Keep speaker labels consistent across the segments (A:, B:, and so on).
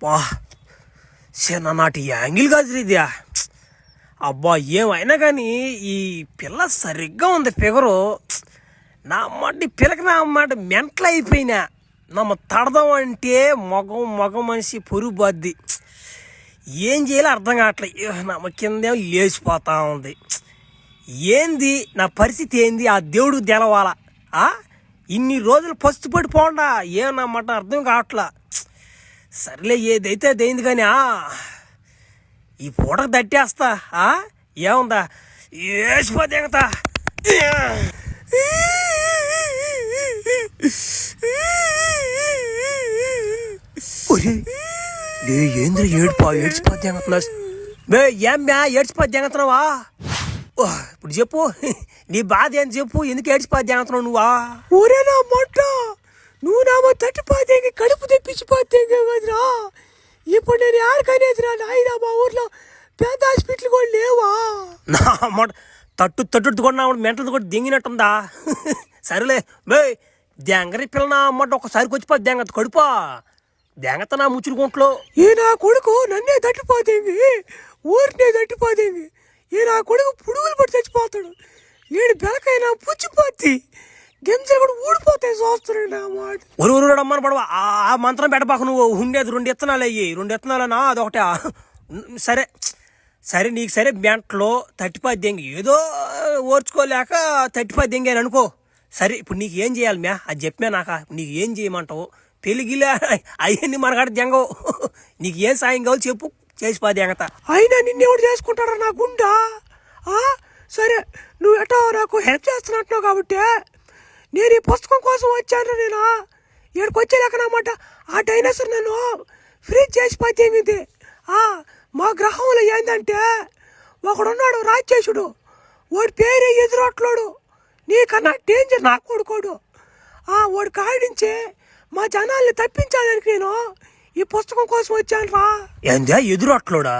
A: బా చిన్ననాటి యాంగిల్ కాదు ఇది. అబ్బా ఏమైనా కానీ ఈ పిల్ల సరిగ్గా ఉంది ఫిగరు. నా అమ్మాట పిల్లకి నా అమ్మాట మెంటల్ అయిపోయినా. నమ్మ తడదాం అంటే మగం మనిషి పొరుగు బాద్ది. ఏం చేయాలో అర్థం కావట్లేదు. నమ్మ కిందేమో లేచిపోతా ఉంది. ఏంది నా పరిస్థితి ఏంది? ఆ దేవుడు తెలవాలా. ఇన్ని రోజులు పస్తుపడి పోండా ఏమన్నమాట అర్థం కావట్లా. సర్లే ఏదైతే అదైంది కానీ ఈ పూటకు దట్టేస్తా. ఏముందా వేసిపోతే ఎంగతా. ఏంద్ర ఏడ్చిపోతే ఎంగతున్నా? ఏమ్యా ఏడ్చిపోతే ఎంగతున్నావా? ఇప్పుడు చెప్పు, నీ బాధ ఏంటి చెప్పు. ఎందుకు ఏడ్చిపోతే ఎంగతున్నావు నువ్వా? ఊరేనా మొట్ట నువ్వు నామో తట్టిపోతే కడుపు తెప్పించిపోతే కదరా. ఇప్పుడు నేను ఆడకనేదిరా నాయన. మా ఊర్లో పెద్ద హాస్పిటల్ కూడా లేవా? నా మాట తట్టు కూడా మెంటలు కూడా దింగినట్టుందా? సరేలే దెంగరి పిల్ల నా అమ్మట ఒకసారికి వచ్చిపోద్ది దెంగత కడుపా. దెంగత నా ముచ్చుడు గుంట్లో. ఈ నా కొడుకు నన్నే తట్టిపోతేంది, ఊరినే తట్టిపోతేంది. ఈ నా కొడుకు పురుగులు పట్టి చచ్చిపోతాడు. నేను బెలకైనా పుచ్చిపోద్ది, గింజలు కూడా ఊడిపోతాయి. చూస్తున్నాడు అన్నమాట. ఊరు అమ్మని పడవ ఆ మంత్రం పెట్టబాకు. నువ్వు ఉండేది 2 ఇత్తనాలు అయ్యి 2 ఇత్తనాలనా అదొకటే. సరే నీకు సరే బెంటలో 35 దెంగి ఏదో ఓర్చుకోలేక 35 దెంగి అని అనుకో. సరే ఇప్పుడు నీకు ఏం చేయాలి మ్యా అది చెప్పా నాక. నీకు ఏం చేయమంటావు? పెళ్ళిగిలే అవన్నీ మనకాడ దెంగవు. నీకు ఏం సాయం కావాలి చెప్పు, చేసిపోది దెంగత. అయినా నిన్నెవడు చేసుకుంటారా నా గుండా? సరే నువ్వు ఎటో నాకు హెల్ప్ చేస్తున్నట్టున్నావు కాబట్టి నేను ఈ పుస్తకం కోసం వచ్చాను. నేను ఇక్కడికి వచ్చేలేకనమాట ఆ డైనోసార్ నన్ను ఫ్రీజ్ చేసి పైతేంది. మా గ్రహంలో ఏంటంటే ఒకడున్నాడు రాక్షసుడు. వాడి పేరే ఎదురొట్లోడు. నీకన్నా డేంజర్ నా కొడుకోడు. వాడు కాడించి మా జనాల్ని తప్పించాలని నేను ఈ పుస్తకం కోసం వచ్చాను రా. ఏందా ఎదురొట్లోడా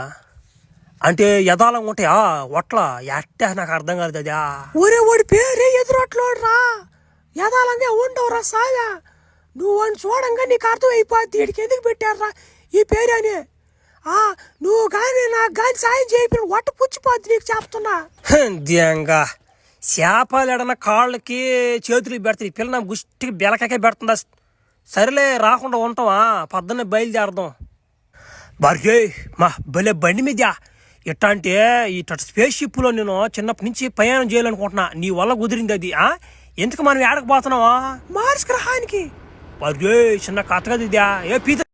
A: అంటే యథాలంగా ఉంటాయా ఒట్ల? ఎట్టే నాకు అర్థం కాదు అది. ఒరే వాడి పేరే ఎదురొట్లోడు రా. యథాలంగా ఉండవురా సాయా. నువ్వు అని చూడంగా నీకు అర్థం అయిపోద్ది వీడికి ఎందుకు పెట్టారా ఈ పేరు అని. నువ్వు కానీ నాకు కానీ సాయం చేయకపోయిన వట్ట పుచ్చిపోద్ది నీకు చెప్తున్నా. దింగా చేపలు ఎడన కాళ్ళకి చేతులకి పెడతాయి. పిల్ల నా గుష్టికి బెలకాకే పెడుతుందా? సరేలే రాకుండా ఉంటావా? పొద్దున్నే బయలుదేరదాం. బర్గే మా భలే బండి మీద ఇట్లా అంటే ఇట్లా స్పేస్ షిప్లో నేను చిన్నప్పటి నుంచి ప్రయాణం చేయాలనుకుంటున్నా. నీ వల్ల కుదిరింది అది. ఎందుకు మనం ఏడకపోతున్నావా? మార్స్ గ్రహానికి. బర్గే చిన్న కథ కదా ఇదా. ఏ పీత